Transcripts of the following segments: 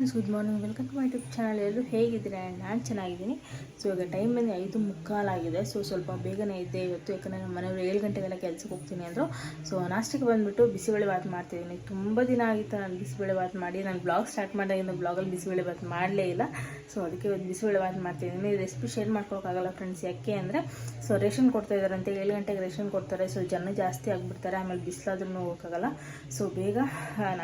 Good morning, welcome to my YouTube channel. ಎಲ್ಲರೂ ಹೇಗಿದ್ದೀರಾ? ನಾನು ಚೆನ್ನಾಗಿದ್ದೀನಿ. ಸೊ ಈಗ ಟೈಮ್ ಬಂದು 5:45 ಆಗಿದೆ. ಸೊ ಸ್ವಲ್ಪ ಬೇಗನೆ ಇದ್ದೆ ಇವತ್ತು, ಯಾಕಂದರೆ ನಮ್ಮ ಮನೆಯವರು 7 ಗಂಟೆಗೆಲ್ಲ ಕೆಲಸಕ್ಕೆ ಹೋಗ್ತೀನಿ ಅಂದರು. ಸೊ ನಾಷ್ಟಕ್ಕೆ ಬಂದುಬಿಟ್ಟು ಬಿಸಿಬೇಳೆ ಬಾತ್ ಮಾಡ್ತಿದ್ದೀನಿ. ತುಂಬ ದಿನ ಆಗಿತ್ತು ನಾನು ಬಿಸಿಬೇಳೆ ಬಾತ್ ಮಾಡಿ. ನಾನು ಬ್ಲಾಗ್ ಸ್ಟಾರ್ಟ್ ಮಾಡಿದಾಗಿಂದ ಬ್ಲಾಗಲ್ಲಿ ಬಿಸಿಬೇಳೆ ಬಾತ್ ಮಾಡಲೇ ಇಲ್ಲ. ಸೊ ಅದಕ್ಕೆ ಇವತ್ತು ಬಿಸಿಬೇಳೆ ಬಾತ್ ಮಾಡ್ತಿದ್ದೀನಿ. ರೆಸಿಪಿ ಶೇರ್ ಮಾಡ್ಕೊಳಕ್ಕಾಗಲ್ಲ ಫ್ರೆಂಡ್ಸ್, ಯಾಕೆ ಅಂದರೆ ಸೊ ರೇಷನ್ ಕೊಡ್ತಾ ಇದ್ದಾರಂತೆ. 7 ಗಂಟೆಗೆ ರೇಷನ್ ಕೊಡ್ತಾರೆ. ಸೊ ಜನ ಜಾಸ್ತಿ ಆಗಿಬಿಡ್ತಾರೆ, ಆಮೇಲೆ ಬಿಸಿಲಾದ್ರೂ ಹೋಗೋಕ್ಕಾಗಲ್ಲ. ಸೊ ಬೇಗ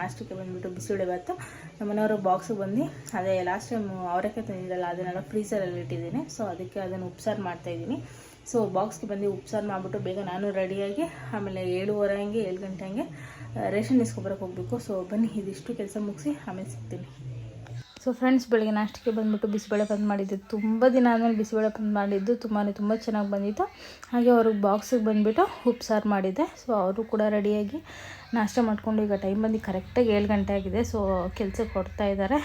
ನಾಷ್ಟಕ್ಕೆ ಬಂದುಬಿಟ್ಟು ಬಿಸಿಬೇಳೆ ಬಾತು ನಮ್ಮ ಮನೆಯವರು ಬಾಕ್ಸಿಗೆ ಬಂದು ಅದೇ ಲಾಸ್ಟ್ ಟೈಮ್ ಅವರೆಕಾಯಿ ತಂದಿದ್ರಲ್ಲ, ಅದನ್ನೆಲ್ಲ ಫ್ರೀಸರಲ್ಲಿ ಇಟ್ಟಿದ್ದೀನಿ. ಸೊ ಅದಕ್ಕೆ ಅದನ್ನು ಉಪ್ಸಾರು ಮಾಡ್ತಾಯಿದ್ದೀನಿ. ಸೊ ಬಾಕ್ಸ್ಗೆ ಬಂದು ಉಪ್ಸಾರು ಮಾಡಿಬಿಟ್ಟು ಬೇಗ ನಾನು ರೆಡಿಯಾಗಿ ಆಮೇಲೆ 7:15 ಹಂಗೆ 7 ಗಂಟೆ ಹಂಗೆ ರೇಷನ್ ಇಸ್ಕೊಬರಕ್ಕೆ ಹೋಗಬೇಕು. ಸೊ ಬನ್ನಿ ಇದಿಷ್ಟು ಕೆಲಸ ಮುಗಿಸಿ ಆಮೇಲೆ ಸಿಗ್ತೀನಿ. ಸೊ ಫ್ರೆಂಡ್ಸ್, ಬೆಳಗ್ಗೆ ನಾಷ್ಟಕ್ಕೆ ಬಂದುಬಿಟ್ಟು ಬಿಸಿಬೇಳೆ ಬಾತ್ ಮಾಡಿದ್ದು. ತುಂಬ ದಿನ ಆದಮೇಲೆ ಬಿಸಿಬೇಳೆ ಬಾತ್ ಮಾಡಿದ್ದು ತುಂಬ ಚೆನ್ನಾಗಿ ಬಂದಿತ್ತು. ಹಾಗೆ ಅವ್ರಿಗೆ ಬಾಕ್ಸಿಗೆ ಬಂದುಬಿಟ್ಟು ಉಪ್ಸಾರು ಮಾಡಿದ್ದೆ. ಸೊ ಅವರು ಕೂಡ ರೆಡಿಯಾಗಿ ನಾಷ್ಟ ಮಾಡಿಕೊಂಡು ಈಗ ಟೈಮ್ ಬಂದು ಕರೆಕ್ಟಾಗಿ 7 ಗಂಟೆ ಆಗಿದೆ. ಸೊ ಕೆಲಸಕ್ಕೆ ಹೊಡ್ತಾ ಇದ್ದಾರೆ.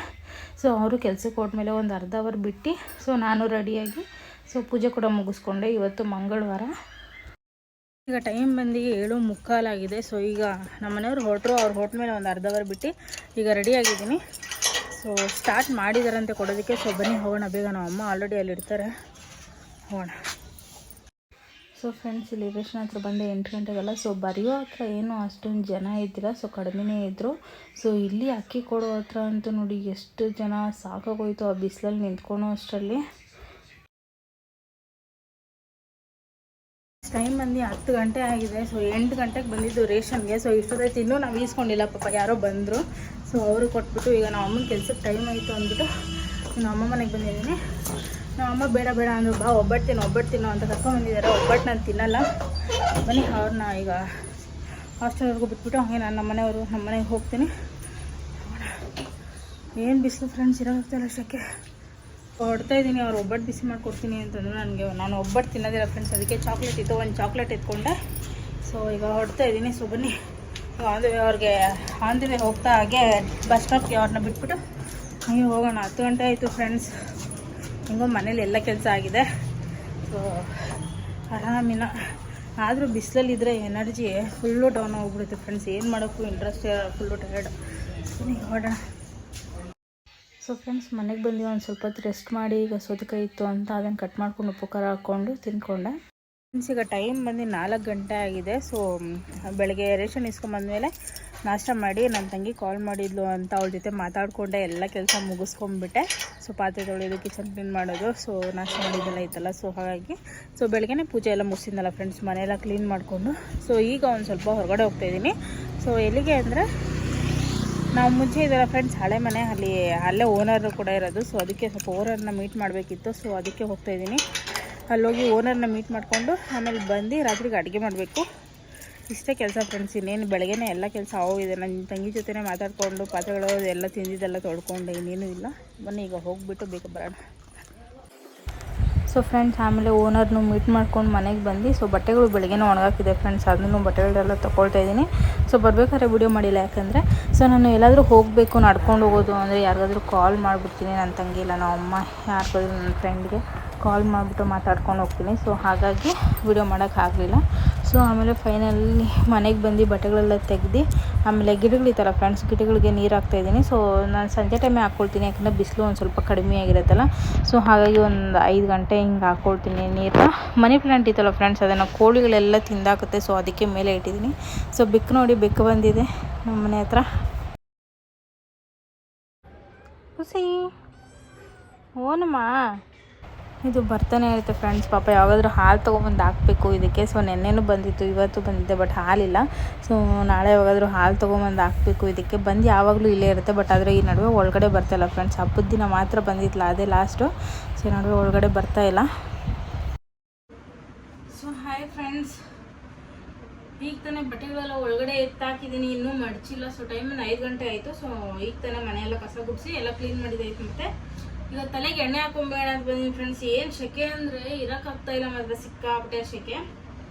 ಸೊ ಅವರು ಕೆಲಸಕ್ಕೆ ಹೋದ್ಮೇಲೆ ಒಂದು ಅರ್ಧ ಅವರ್ ಬಿಟ್ಟು ಸೊ ನಾನು ರೆಡಿಯಾಗಿ ಸೊ ಪೂಜೆ ಕೂಡ ಮುಗಿಸ್ಕೊಂಡೆ. ಇವತ್ತು ಮಂಗಳವಾರ. ಈಗ ಟೈಮ್ ಬಂದು 7:45 ಆಗಿದೆ. ಸೊ ಈಗ ನಮ್ಮ ಮನೆಯವರು ಹೊರಟರು. ಅವ್ರು ಹೊರಟ ಮೇಲೆ ಒಂದು ಅರ್ಧ ಅವರ್ ಬಿಟ್ಟು ಈಗ ರೆಡಿಯಾಗಿದ್ದೀನಿ. ಸೊ ಸ್ಟಾರ್ಟ್ ಮಾಡಿದಾರಂತೆ ಕೊಡೋದಕ್ಕೆ. ಸೊ ಬನ್ನಿ ಹೋಗೋಣ ಬೇಗ. ನಮ್ಮ ಅಮ್ಮ ಆಲ್ರೆಡಿ ಅಲ್ಲಿರ್ತಾರೆ, ಹೋಗೋಣ. ಸೊ ಫ್ರೆಂಡ್ಸ್, ಇಲ್ಲಿ ರೇಷನ್ ಹತ್ರ ಬಂದೆ 8 ಗಂಟೆಗೆಲ್ಲ. ಸೊ ಬರೆಯೋ ಹತ್ರ ಏನೂ ಅಷ್ಟೊಂದು ಜನ ಇದ್ದಿಲ್ಲ, ಸೊ ಕಡಿಮೆನೇ ಇದ್ದರು. ಸೊ ಇಲ್ಲಿ ಅಕ್ಕಿ ಕೊಡೋ ಹತ್ರ ಅಂತೂ ನೋಡಿ ಎಷ್ಟು ಜನ, ಸಾಕಾಗೋಯ್ತು ಆ ಬಿಸಿಲಲ್ಲಿ ನಿಂತ್ಕೊಳೋ ಅಷ್ಟರಲ್ಲಿ. ಟೈಮ್ ಬಂದು 10 ಗಂಟೆ ಆಗಿದೆ. ಸೊ 8 ಗಂಟೆಗೆ ಬಂದಿದ್ದು ರೇಷನ್ಗೆ. ಸೊ ಇಷ್ಟೊತ್ತೈತೆ ಇನ್ನೂ ನಾವು ಈಸ್ಕೊಂಡಿಲ್ಲ, ಪಾಪ ಯಾರೋ ಬಂದರು. ಸೊ ಅವರು ಕೊಟ್ಬಿಟ್ಟು ಈಗ ನಮ್ಮ ಅಮ್ಮನ ಕೆಲ್ಸಕ್ಕೆ ಟೈಮ್ ಆಯಿತು ಅಂದ್ಬಿಟ್ಟು ನಮ್ಮ ಅಮ್ಮ ಮನೆಗೆ ಬಂದಿದ್ದೀನಿ. ನಮ್ಮ ಅಮ್ಮ ಬೇಡ ಅಂದರು, ಬಾ ಒಬ್ಬಟ್ಟು ತಿನ್ನೋ ಅಂತ ಕರ್ಕೊಂಡ್ಬಂದಿದ್ದಾರೆ. ಒಬ್ಬಟ್ಟು ನಾನು ತಿನ್ನಲ್ಲ, ಬನ್ನಿ ಅವ್ರನ್ನ ಈಗ ಹಾಸ್ಟೆಲ್ವರೆಗೂ ಬಿಟ್ಬಿಟ್ಟು ಹಾಗೆ ನಾನು ನಮ್ಮ ಮನೆಗೆ ಹೋಗ್ತೀನಿ. ಏನು ಬಿಸಿಲು ಫ್ರೆಂಡ್ಸ್, ಇರೋಗ್ತಾಯಿಲ್ಲ ಅಷ್ಟಕ್ಕೆ. ಹೊಡ್ತಾ ಇದ್ದೀನಿ. ಅವ್ರು ಒಬ್ಬಟ್ಟು ಬಿಸಿ ಮಾಡಿಕೊಡ್ತೀನಿ ಅಂತಂದ್ರೆ ನಾನು ಒಬ್ಬಟ್ಟು ತಿನ್ನೋದಿಲ್ಲ ಫ್ರೆಂಡ್ಸ್. ಅದಕ್ಕೆ ಚಾಕ್ಲೇಟ್ ಇತ್ತು, ಒಂದು ಚಾಕ್ಲೇಟ್ ಎತ್ಕೊಂಡೆ. ಸೊ ಈಗ ಹೊಡ್ತಾ ಇದ್ದೀನಿ. ಸೊ ಬನ್ನಿ ಅವ್ರಿಗೆ ಆಂದಿವೆ ಹೋಗ್ತಾ ಹಾಗೆ ಬಸ್ ಸ್ಟಾಪ್ಗೆ ಅವ್ರನ್ನ ಬಿಟ್ಬಿಟ್ಟು ಹಾಗೆ ಹೋಗೋಣ. 10 ಗಂಟೆ ಆಯಿತು ಫ್ರೆಂಡ್ಸ್. ಹಿಂಗೋ ಮನೇಲಿ ಎಲ್ಲ ಕೆಲಸ ಆಗಿದೆ. ಸೊ ಆರಾಮಿನ, ಆದರೂ ಬಿಸಿಲಲ್ಲಿದ್ದರೆ ಎನರ್ಜಿ ಫುಲ್ಲು ಡೌನ್ ಹೋಗ್ಬಿಡುತ್ತೆ ಫ್ರೆಂಡ್ಸ್. ಏನು ಮಾಡೋಕ್ಕೂ ಇಂಟ್ರೆಸ್ಟ್, ಫುಲ್ಲು ಟಯರ್ಡ್. ಬನ್ನಿ ಹೊರಡೋಣ. ಸೊ ಫ್ರೆಂಡ್ಸ್, ಮನೆಗೆ ಬಂದು ಒಂದು ಸ್ವಲ್ಪ ಹೊತ್ತು ರೆಸ್ಟ್ ಮಾಡಿ ಈಗ ಸೌತೆಕಾಯಿ ಇತ್ತು ಅಂತ ಅದನ್ನು ಕಟ್ ಮಾಡ್ಕೊಂಡು ಉಪ್ಪು ಖಾರ ಹಾಕ್ಕೊಂಡು ತಿಂದ್ಕೊಂಡೆ. ಫ್ರೆಂಡ್ಸ್, ಈಗ ಟೈಮ್ ಬಂದು 4 ಗಂಟೆ ಆಗಿದೆ. ಸೊ ಬೆಳಗ್ಗೆ ರೇಷನ್ ಇಸ್ಕೊಂಬಂದಮೇಲೆ ನಾಷ್ಟ ಮಾಡಿ ನನ್ನ ತಂಗಿ ಕಾಲ್ ಮಾಡಿದ್ಲು ಅಂತ ಅವಳ ಜೊತೆ ಮಾತಾಡಿಕೊಂಡೆ ಎಲ್ಲ ಕೆಲಸ ಮುಗಿಸ್ಕೊಂಡ್ಬಿಟ್ಟೆ. ಸೊ ಪಾತ್ರೆ ತೊಳೆಯೋದು, ಕಿಚನ್ ಕ್ಲೀನ್ ಮಾಡೋದು, ಸೊ ನಾಷ್ಟ ಮಾಡಿದ್ದೆಲ್ಲ ಇತ್ತಲ್ಲ. ಸೊ ಹಾಗಾಗಿ ಸೊ ಬೆಳಗ್ಗೆನೇ ಪೂಜೆ ಎಲ್ಲ ಮುಗಿಸಿದ್ನಲ್ಲ ಫ್ರೆಂಡ್ಸ್, ಮನೆಯೆಲ್ಲ ಕ್ಲೀನ್ ಮಾಡಿಕೊಂಡು ಸೊ ಈಗ ಒಂದು ಸ್ವಲ್ಪ ಹೊರಗಡೆ ಹೋಗ್ತಾಯಿದ್ದೀನಿ. ಸೊ ಎಲ್ಲಿಗೆ ಅಂದರೆ ನಾವು ಮುಂಚೆ ಇದ್ದಾರ ಫ್ರೆಂಡ್ಸ್ ಹಳೆ ಮನೆ, ಅಲ್ಲೇ ಓನರ್ ಕೂಡ ಇರೋದು. ಸೊ ಅದಕ್ಕೆ ಸ್ವಲ್ಪ ಓನರ್ನ ಮೀಟ್ ಮಾಡಬೇಕಿತ್ತು. ಸೊ ಅದಕ್ಕೆ ಹೋಗ್ತಾಯಿದ್ದೀನಿ. ಅಲ್ಲೋಗಿ ಓನರ್ನ ಮೀಟ್ ಮಾಡಿಕೊಂಡು ಆಮೇಲೆ ಬಂದು ರಾತ್ರಿಗೆ ಅಡುಗೆ ಮಾಡಬೇಕು. ಇಷ್ಟೇ ಕೆಲಸ ಫ್ರೆಂಡ್ಸ್. ಇನ್ನೇನು ಬೆಳಗ್ಗೆನೇ ಎಲ್ಲ ಕೆಲಸ ಆಗೋಗಿದೆ. ನನ್ನ ತಂಗಿ ಜೊತೆನೇ ಮಾತಾಡಿಕೊಂಡು ಪಾತ್ರೆಗಳು ಎಲ್ಲ ತಿಂದಿದ್ದೆಲ್ಲ ತೊಳ್ಕೊಂಡು ಇನ್ನೇನು ಇಲ್ಲ. ಬನ್ನಿ ಈಗ ಹೋಗಿಬಿಟ್ಟು ಬೇಗ ಬರೋಣ. ಸೊ ಫ್ರೆಂಡ್ಸ್, ಆಮೇಲೆ ಓನರ್ನು ಮೀಟ್ ಮಾಡ್ಕೊಂಡು ಮನೆಗೆ ಬಂದು ಸೊ ಬಟ್ಟೆಗಳು ಬೆಳಗ್ಗೆನೇ ಒಣಗಾಕಿದೆ ಫ್ರೆಂಡ್ಸ್. ಅದನ್ನು ಬಟ್ಟೆಗಳೆಲ್ಲ ತೊಗೊಳ್ತಾ ಇದ್ದೀನಿ. ಸೊ ಬರಬೇಕಾದ್ರೆ ವಿಡಿಯೋ ಮಾಡಿಲ್ಲ, ಯಾಕಂದರೆ ಸೊ ನಾನು ಎಲ್ಲಾದರೂ ಹೋಗಬೇಕು ನಡ್ಕೊಂಡು ಹೋಗೋದು ಅಂದರೆ ಯಾರಿಗಾದ್ರೂ ಕಾಲ್ ಮಾಡಿಬಿಡ್ತೀನಿ. ನನ್ನ ತಂಗಿ ಇಲ್ಲ ನಮ್ಮ ಅಮ್ಮ ಯಾರಿಗಾದ್ರೂ ನನ್ನ ಫ್ರೆಂಡ್ಗೆ ಕಾಲ್ ಮಾಡಿಬಿಟ್ಟು ಮಾತಾಡ್ಕೊಂಡು ಹೋಗ್ತೀನಿ. ಸೊ ಹಾಗಾಗಿ ವಿಡಿಯೋ ಮಾಡೋಕ್ಕಾಗಲಿಲ್ಲ. ಸೊ ಆಮೇಲೆ ಫೈನಲಿ ಮನೆಗೆ ಬಂದು ಬಟ್ಟೆಗಳೆಲ್ಲ ತೆಗೆದು ಆಮೇಲೆ ಗಿಡಗಳಿತ್ತಲ್ಲ ಫ್ರೆಂಡ್ಸ್, ಗಿಡಗಳಿಗೆ ನೀರು ಹಾಕ್ತಾಯಿದ್ದೀನಿ. ಸೊ ನಾನು ಸಂಜೆ ಟೈಮೇ ಹಾಕ್ಕೊಳ್ತೀನಿ, ಯಾಕಂದರೆ ಬಿಸಿಲು ಒಂದು ಸ್ವಲ್ಪ ಕಡಿಮೆ ಆಗಿರುತ್ತಲ್ಲ. ಸೊ ಹಾಗಾಗಿ ಒಂದು 5 ಗಂಟೆ ಹಿಂಗೆ ಹಾಕ್ಕೊಳ್ತೀನಿ ನೀರನ್ನ. ಮನಿ ಪ್ಲ್ಯಾಂಟ್ ಇತ್ತಲ್ಲ ಫ್ರೆಂಡ್ಸ್, ಅದನ್ನು ಕೋಳಿಗಳೆಲ್ಲ ತಿಂದಾಕುತ್ತೆ. ಸೊ ಅದಕ್ಕೆ ಮೇಲೆ ಇಟ್ಟಿದ್ದೀನಿ. ಸೊ ಬೆಕ್ಕು ನೋಡಿ, ಬೆಕ್ಕು ಬಂದಿದೆ ನಮ್ಮ ಮನೆ ಹತ್ರ. ಹುಸಿ ಓನಮ್ಮ ಇದು ಬರ್ತಾನೆ ಇರುತ್ತೆ ಫ್ರೆಂಡ್ಸ್. ಪಾಪ ಯಾವಾಗಾದ್ರೂ ಹಾಲು ತೊಗೊಬಂದು ಹಾಕಬೇಕು ಇದಕ್ಕೆ. ಸೊ ನೆನ್ನೆನೂ ಬಂದಿತ್ತು, ಇವತ್ತು ಬಂದಿದ್ದೆ, ಬಟ್ ಹಾಲಿಲ್ಲ. ಸೊ ನಾಳೆ ಯಾವಾಗಾದ್ರೂ ಹಾಲು ತೊಗೊಬಂದು ಹಾಕಬೇಕು ಇದಕ್ಕೆ. ಬಂದು ಯಾವಾಗಲೂ ಇಲ್ಲೇ ಇರುತ್ತೆ, ಬಟ್ ಆದರೆ ಈ ನಡುವೆ ಒಳಗಡೆ ಬರ್ತಾಯಿಲ್ಲ ಫ್ರೆಂಡ್ಸ್. ಹಬ್ಬದ ದಿನ ಮಾತ್ರ ಬಂದಿತ್ತಲ್ಲ, ಅದೇ ಲಾಸ್ಟು. ಸೊ ನಡುವೆ ಒಳಗಡೆ ಬರ್ತಾಯಿಲ್ಲ. ಸೊ ಹಾಯ್ ಫ್ರೆಂಡ್ಸ್, ಈಗ ತಾನೇ ಬಟ್ಟೆಗಳೆಲ್ಲ ಒಳಗಡೆ ಎತ್ತಾಕಿದ್ದೀನಿ, ಇನ್ನೂ ಮಡಚಿಲ್ಲ. ಸೊ ಟೈಮ್ 5 ಗಂಟೆ ಆಯಿತು. ಸೊ ಈಗ ತಾನೇ ಮನೆಯೆಲ್ಲ ಕಸ ಗುಡಿಸಿ ಎಲ್ಲ ಕ್ಲೀನ್ ಮಾಡಿದ್ದಾಯ್ತು. ಮತ್ತು ಈಗ ತಲೆಗೆ ಎಣ್ಣೆ ಹಾಕೊಂಬೇಡ ಅಂತ ಬಂದಿದ್ದೀನಿ ಫ್ರೆಂಡ್ಸ್. ಏನು ಸೆಕೆ ಅಂದರೆ ಇರೋಕ್ಕಾಗ್ತಾಯಿಲ್ಲ, ಮಾತ್ರ ಸಿಕ್ಕಾಪಟ್ಟೆ ಸೆಕೆ.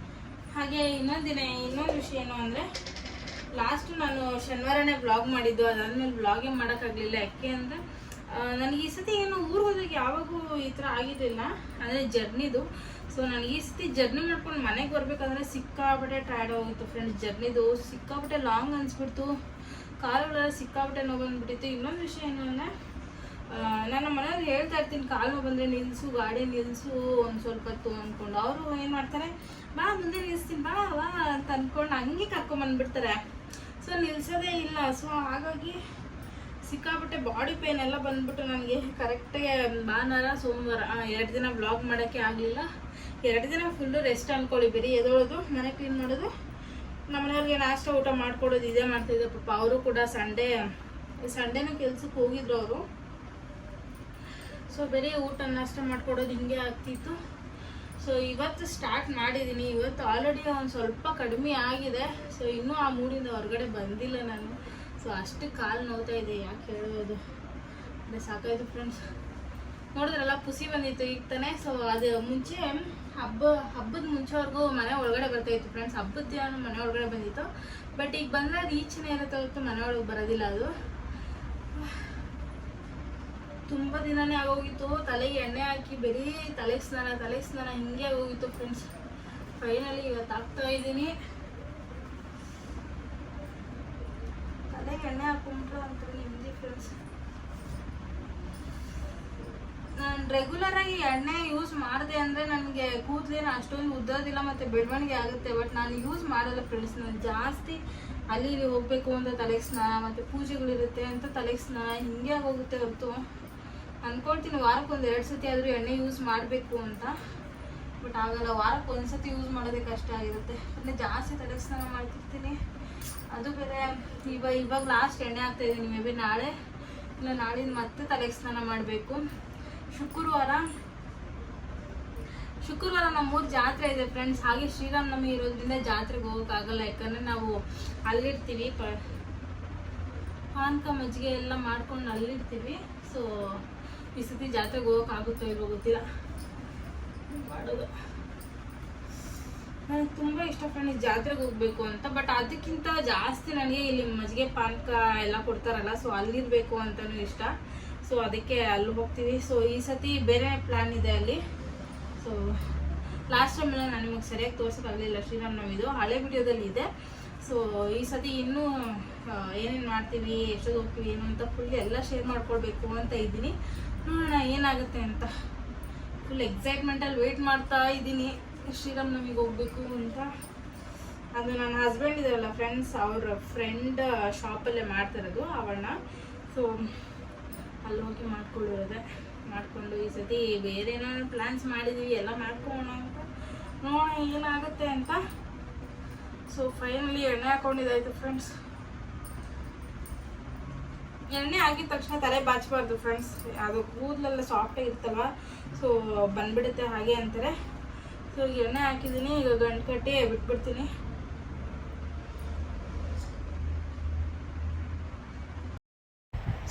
ಹಾಗೆ ಇನ್ನೊಂದು ವಿಷಯ ಏನು ಅಂದರೆ, ಲಾಸ್ಟು ನಾನು ಶನಿವಾರನೇ ಬ್ಲಾಗ್ ಮಾಡಿದ್ದು, ಅದಾದಮೇಲೆ ಬ್ಲಾಗೇ ಮಾಡೋಕ್ಕಾಗಲಿಲ್ಲ. ಯಾಕೆ ಅಂದರೆ ನನಗೆ ಈ ಸತಿ ಏನು ಊರಿಗೆ ಹೋದಾಗ ಯಾವಾಗೂ ಈ ಥರ ಆಗಿರಲಿಲ್ಲ, ಅಂದರೆ ಜರ್ನಿದು. ಸೊ ನನಗೆ ಈ ಸತಿ ಜರ್ನಿ ಮಾಡ್ಕೊಂಡು ಮನೆಗೆ ಬರಬೇಕಾದ್ರೆ ಸಿಕ್ಕಾಪಟ್ಟೆ ಟಯರ್ಡ್ ಹೋಗಿತ್ತು ಫ್ರೆಂಡ್ಸ್. ಜರ್ನಿದು ಸಿಕ್ಕಾಪಟ್ಟೆ ಲಾಂಗ್ ಅನಿಸ್ಬಿಡ್ತು, ಕಾಲುಗಳೆಲ್ಲ ಸಿಕ್ಕಾಪಟ್ಟೆ ನೋವು ಬಂದುಬಿಟ್ಟಿತ್ತು. ಇನ್ನೊಂದು ವಿಷಯ ಏನು ಅಂದರೆ ನಾನು ಮನೆಯವ್ರು ಹೇಳ್ತಾ ಇರ್ತೀನಿ ಕಾಲು ನೋವು ಬಂದರೆ ನಿಲ್ಲಿಸು, ಗಾಡಿ ನಿಲ್ಲಿಸು ಒಂದು ಸ್ವಲ್ಪ ಹೊತ್ತು ಅಂದ್ಕೊಂಡು. ಅವರು ಏನು ಮಾಡ್ತಾರೆ, ಬಾ ಮುಂದೆ ನಿಲ್ಲಿಸ್ತೀನಿ ಬಾ ವಾ ಅಂತ ಅಂದ್ಕೊಂಡು ಹಂಗೆ ಕರ್ಕೊಂಬಂದ್ಬಿಡ್ತಾರೆ. ಸೊ ನಿಲ್ಲಿಸೋದೇ ಇಲ್ಲ. ಸೊ ಹಾಗಾಗಿ ಸಿಕ್ಕಾಬಿಟ್ಟೆ ಬಾಡಿ ಪೇನ್ ಎಲ್ಲ ಬಂದ್ಬಿಟ್ಟು ನನಗೆ ಕರೆಕ್ಟಾಗಿ ಭಾನುವಾರ ಸೋಮವಾರ 2 ದಿನ ವ್ಲಾಗ್ ಮಾಡೋಕ್ಕೆ ಆಗಲಿಲ್ಲ. 2 ದಿನ ಫುಲ್ಲು ರೆಸ್ಟ್ ಅಂದ್ಕೊಳ್ಳಿ. ಬರೀ ಎದೋಳೋದು, ಮನೆ ಕ್ಲೀನ್ ಮಾಡೋದು, ನಮ್ಮನೆಯವ್ರಿಗೆ ನಾಷ್ಟ ಊಟ ಮಾಡ್ಕೊಡೋದು ಇದೇ ಮಾಡ್ತಿದ್ದೆ. ಪಾಪ ಅವರು ಕೂಡ ಸಂಡೇನೂ ಕೆಲ್ಸಕ್ಕೆ ಹೋಗಿದ್ರು ಅವರು. ಸೊ ಬರೀ ಊಟ ನಾಷ್ಟ ಮಾಡ್ಕೊಡೋದು ಹಿಂಗೆ ಆಗ್ತಿತ್ತು. ಸೊ ಇವತ್ತು ಸ್ಟಾರ್ಟ್ ಮಾಡಿದ್ದೀನಿ. ಇವತ್ತು ಆಲ್ರೆಡಿ ಒಂದು ಸ್ವಲ್ಪ ಕಡಿಮೆ ಆಗಿದೆ. ಸೊ ಇನ್ನೂ ಆ ಮೂಡಿಂದ ಹೊರಗಡೆ ಬಂದಿಲ್ಲ ನಾನು. ಸೊ ಅಷ್ಟು ಕಾಲು ನೋವ್ತಾ ಇದೆ, ಯಾಕೆ ಹೇಳೋದು ಅಂದರೆ ಸಾಕಾಯಿತು ಫ್ರೆಂಡ್ಸ್. ನೋಡಿದ್ರಲ್ಲ ಪುಸಿ ಬಂದಿತ್ತು ಈಗ ತಾನೆ. ಸೊ ಅದು ಮುಂಚೆ ಹಬ್ಬದ ಮುಂಚೆವರೆಗೂ ಮನೆ ಒಳಗಡೆ ಬರ್ತಾಯಿತ್ತು ಫ್ರೆಂಡ್ಸ್. ಹಬ್ಬದ ದಿನ ಮನೆ ಒಳಗಡೆ ಬಂದಿತ್ತು. ಬಟ್ ಈಗ ಬಂದರೆ ಅದು ಈಚೆನೇ ಇರುತ್ತೆ ಹೊರತು ಮನೆ ಒಳಗೆ ಬರೋದಿಲ್ಲ. ಅದು ತುಂಬ ದಿನನೇ ಆಗೋಗಿತ್ತು. ತಲೆಗೆ ಎಣ್ಣೆ ಹಾಕಿ ಬರೀ ತಲೆ ಸ್ನಾನ ಹಿಂಗೆ ಆಗೋಗಿತ್ತು ಫ್ರೆಂಡ್ಸ್. ಫೈನಲಿ ಇವತ್ತು ಆಗ್ತಾ ಇದ್ದೀನಿ. ತಲೆಗೆ ಎಣ್ಣೆ ಹಾಕೊಂಡ್ರೆ ಅಂತ ನಿಮ್ಮದಿ ಫ್ರೆಂಡ್ಸ್. ನಾನು ರೆಗ್ಯುಲರಾಗಿ ಎಣ್ಣೆ ಯೂಸ್ ಮಾಡಿದೆ ಅಂದರೆ ನನಗೆ ಕೂದಲೇನು ಅಷ್ಟೊಂದು ಉದ್ದೋದಿಲ್ಲ ಮತ್ತು ಬೆಳವಣಿಗೆ ಆಗುತ್ತೆ. ಬಟ್ ನಾನು ಯೂಸ್ ಮಾಡಲ್ಲ ಫ್ರೆಂಡ್ಸ್. ನಾನು ಜಾಸ್ತಿ ಅಲ್ಲಿ ಇಲ್ಲಿ ಹೋಗಬೇಕು ಅಂತ ತಲೆಗೆ ಸ್ನಾನ, ಮತ್ತು ಪೂಜೆಗಳಿರುತ್ತೆ ಅಂತ ತಲೆಗೆ ಸ್ನಾನ ಹಿಂಗೆ ಆಗೋಗುತ್ತೆ ಹೊರತು ಅಂದ್ಕೊಳ್ತೀನಿ ವಾರಕ್ಕೆ 1-2 ಸತಿ ಆದರೂ ಎಣ್ಣೆ ಯೂಸ್ ಮಾಡಬೇಕು ಅಂತ. ಬಟ್ ಆಗಲ್ಲ, ವಾರಕ್ಕೆ 1 ಸತಿ ಯೂಸ್ ಮಾಡೋದೇ ಕಷ್ಟ ಆಗಿರುತ್ತೆ. ಅಂದರೆ ಜಾಸ್ತಿ ತಲೆಗೆ ಸ್ನಾನ ಮಾಡ್ತಿರ್ತೀನಿ. ಅದು ಬೇರೆ ಇವಾಗ ಲಾಸ್ಟ್ ಎಣ್ಣೆ ಹಾಕ್ತಾಯಿದ್ದೀನಿ. ಮೇ ಬಿ ನಾಳೆ ಇಲ್ಲ ನಾಳಿಂದ ಮತ್ತೆ ತಲೆಗೆ ಸ್ನಾನ ಮಾಡಬೇಕು. ಶುಕ್ರವಾರ ನಮ್ಮೂರು ಜಾತ್ರೆ ಇದೆ ಫ್ರೆಂಡ್ಸ್. ಹಾಗೆ ಶ್ರೀರಾಮನವಮಿ ಇರೋದ್ರಿಂದ ಜಾತ್ರೆಗೆ ಹೋಗೋಕ್ಕಾಗಲ್ಲ. ಯಾಕಂದರೆ ನಾವು ಅಲ್ಲಿರ್ತೀವಿ, ಪಾನಕ ಮಜ್ಜಿಗೆ ಎಲ್ಲ ಮಾಡ್ಕೊಂಡು ಅಲ್ಲಿರ್ತೀವಿ. ಸೊ ಈ ಸತಿ ಜಾತ್ರೆಗೆ ಹೋಗೋಕ್ಕಾಗುತ್ತೋ ಇರೋ ಗೊತ್ತಿಲ್ಲ. ಮಾಡೋದು ನನಗೆ ತುಂಬ ಇಷ್ಟ ಫ್ರೆಂಡ್ಸ್ ಜಾತ್ರೆಗೆ ಹೋಗಬೇಕು ಅಂತ. ಬಟ್ ಅದಕ್ಕಿಂತ ಜಾಸ್ತಿ ನನಗೆ ಇಲ್ಲಿ ಮಜ್ಜಿಗೆ ಪಾನಕ ಎಲ್ಲ ಕೊಡ್ತಾರಲ್ಲ, ಸೊ ಅಲ್ಲಿರಬೇಕು ಅಂತಲೂ ಇಷ್ಟ. ಸೊ ಅದಕ್ಕೆ ಅಲ್ಲಿ ಹೋಗ್ತೀವಿ. ಸೊ ಈ ಸತಿ ಬೇರೆ ಪ್ಲ್ಯಾನ್ ಇದೆ ಅಲ್ಲಿ. ಸೊ ಲಾಸ್ಟ್ ಟೈಮೆಲ್ಲ ನಾನು ನಿಮಗೆ ಸರಿಯಾಗಿ ತೋರ್ಸೋಕ್ಕಾಗಲಿಲ್ಲ ಶ್ರೀರಾಮನವಮಿದು, ಹಳೆ ವಿಡಿಯೋದಲ್ಲಿ ಇದೆ. ಸೊ ಈ ಸತಿ ಇನ್ನೂ ಏನೇನು ಮಾಡ್ತೀವಿ, ಎಷ್ಟೊತ್ತು ಹೋಗ್ತೀವಿ ಏನು ಅಂತ ಫುಲ್ ಎಲ್ಲ ಶೇರ್ ಮಾಡ್ಕೊಳ್ಬೇಕು ಅಂತ ಇದ್ದೀನಿ. ನೋಡೋಣ ಏನಾಗುತ್ತೆ ಅಂತ. ಫುಲ್ ಎಕ್ಸೈಟ್ಮೆಂಟಲ್ಲಿ ವೆಯ್ಟ್ ಮಾಡ್ತಾ ಇದ್ದೀನಿ ಶ್ರೀರಾಮನವಮಿಗೆ ಹೋಗಬೇಕು ಅಂತ. ಅದು ನನ್ನ ಹಸ್ಬೆಂಡ್ ಇದಾರಲ್ಲ ಫ್ರೆಂಡ್ಸ್, ಅವ್ರ ಫ್ರೆಂಡ್ ಶಾಪಲ್ಲೇ ಮಾಡ್ತಿರೋದು ಅವಳನ್ನ. ಸೊ ಅಲ್ಲಿ ಹೋಗಿ ಮಾಡಿಕೊಂಡು ಈ ಸತಿ ಬೇರೆ ಏನಾದ್ರು ಪ್ಲ್ಯಾನ್ಸ್ ಮಾಡಿದ್ದೀವಿ, ಎಲ್ಲ ಮಾಡ್ಕೊಳ್ಳೋಣ ಅಂತ. ನೋಡೋಣ ಏನಾಗುತ್ತೆ ಅಂತ. ಸೊ ಫೈನಲಿ ಎಣ್ಣೆ ಹಾಕೊಂಡಿದ್ದಾಯ್ತು ಫ್ರೆಂಡ್ಸ್. ಎಣ್ಣೆ ಹಾಕಿದ ತಕ್ಷಣ ತಲೆ ಬಾಚಬಾರ್ದು ಫ್ರೆಂಡ್ಸ್. ಅದು ಕೂದಲೆಲ್ಲ ಸಾಫ್ಟಾಗಿ ಇರ್ತಲ್ವ, ಸೊ ಬಂದ್ಬಿಡುತ್ತೆ ಹಾಗೆ ಅಂತಾರೆ. ಸೊ ಎಣ್ಣೆ ಹಾಕಿದ್ದೀನಿ, ಈಗ ಗಂಟು ಕಟ್ಟಿ ಬಿಟ್ಬಿಡ್ತೀನಿ.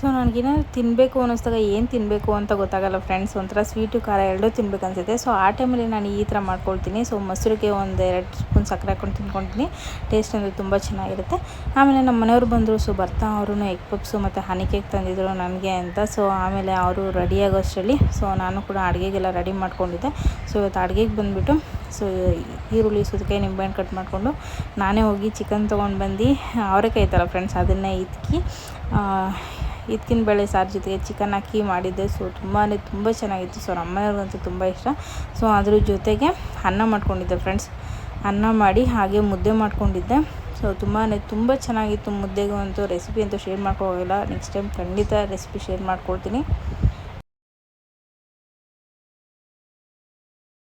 ಸೊ ನನಗೇನಾದ್ರು ತಿನ್ನಬೇಕು ಅನ್ನಿಸ್ದಾಗ ಏನು ತಿನ್ನಬೇಕು ಅಂತ ಗೊತ್ತಾಗಲ್ಲ ಫ್ರೆಂಡ್ಸ್. ಒಂಥರ ಸ್ವೀಟು ಖಾರ ಎರಡೂ ತಿನ್ಬೇಕು ಅನಿಸುತ್ತೆ. ಸೊ ಆ ಟೈಮಲ್ಲಿ ನಾನು ಈ ಥರ ಮಾಡ್ಕೊಳ್ತೀನಿ. ಸೊ ಮೊಸರಿಗೆ 1-2 ಸ್ಪೂನ್ ಸಕ್ಕರೆ ಹಾಕೊಂಡು ತಿನ್ಕೊಳ್ತೀನಿ. ಟೇಸ್ಟ್ ಅಂದರೆ ತುಂಬ ಚೆನ್ನಾಗಿರುತ್ತೆ. ಆಮೇಲೆ ನಮ್ಮ ಮನೆಯವರು ಬಂದರು. ಸೊ ಬರ್ತಾ ಅವರು ಎಗ್ ಪಪ್ಸು ಮತ್ತು ಹನಿ ಕೇಕ್ ತಂದಿದ್ದರು ನನಗೆ ಅಂತ. ಸೊ ಆಮೇಲೆ ಅವರು ರೆಡಿ ಆಗೋಷ್ಟರಲ್ಲಿ ಸೊ ನಾನು ಕೂಡ ಅಡುಗೆಗೆಲ್ಲ ರೆಡಿ ಮಾಡ್ಕೊಂಡಿದ್ದೆ. ಸೊ ಇವತ್ತು ಅಡುಗೆಗೆ ಬಂದುಬಿಟ್ಟು ಸೊ ಈರುಳ್ಳಿ, ಸೌತೆಕಾಯಿ, ನಿಂಬೆಹಣ್ಣು ಕಟ್ ಮಾಡಿಕೊಂಡು ನಾನೇ ಹೋಗಿ ಚಿಕನ್ ತೊಗೊಂಡು ಬಂದು ಅವರೆಕಾಯಿ ಐತಲ್ಲ ಫ್ರೆಂಡ್ಸ್, ಅದನ್ನು ಇದ್ಕಿನ ಬೇಳೆ ಸಾರು ಜೊತೆಗೆ ಚಿಕನ್ ಹಾಕಿ ಮಾಡಿದ್ದೆ. ಸೊ ತುಂಬ ಚೆನ್ನಾಗಿತ್ತು. ಸೊ ನಮ್ಮನೆಯವ್ರಿಗಂತೂ ತುಂಬ ಇಷ್ಟ. ಸೊ ಅದ್ರ ಜೊತೆಗೆ ಅನ್ನ ಮಾಡ್ಕೊಂಡಿದ್ದೆ ಫ್ರೆಂಡ್ಸ್. ಅನ್ನ ಮಾಡಿ ಹಾಗೆ ಮುದ್ದೆ ಮಾಡ್ಕೊಂಡಿದ್ದೆ. ಸೊ ತುಂಬ ಚೆನ್ನಾಗಿತ್ತು. ಮುದ್ದೆಗೂ ಅಂತೂ ರೆಸಿಪಿ ಅಂತೂ ಶೇರ್ ಮಾಡ್ಕೊಳ್ಳೋಲ್ಲ. ನೆಕ್ಸ್ಟ್ ಟೈಮ್ ಖಂಡಿತ ರೆಸಿಪಿ ಶೇರ್ ಮಾಡ್ಕೊಳ್ತೀನಿ.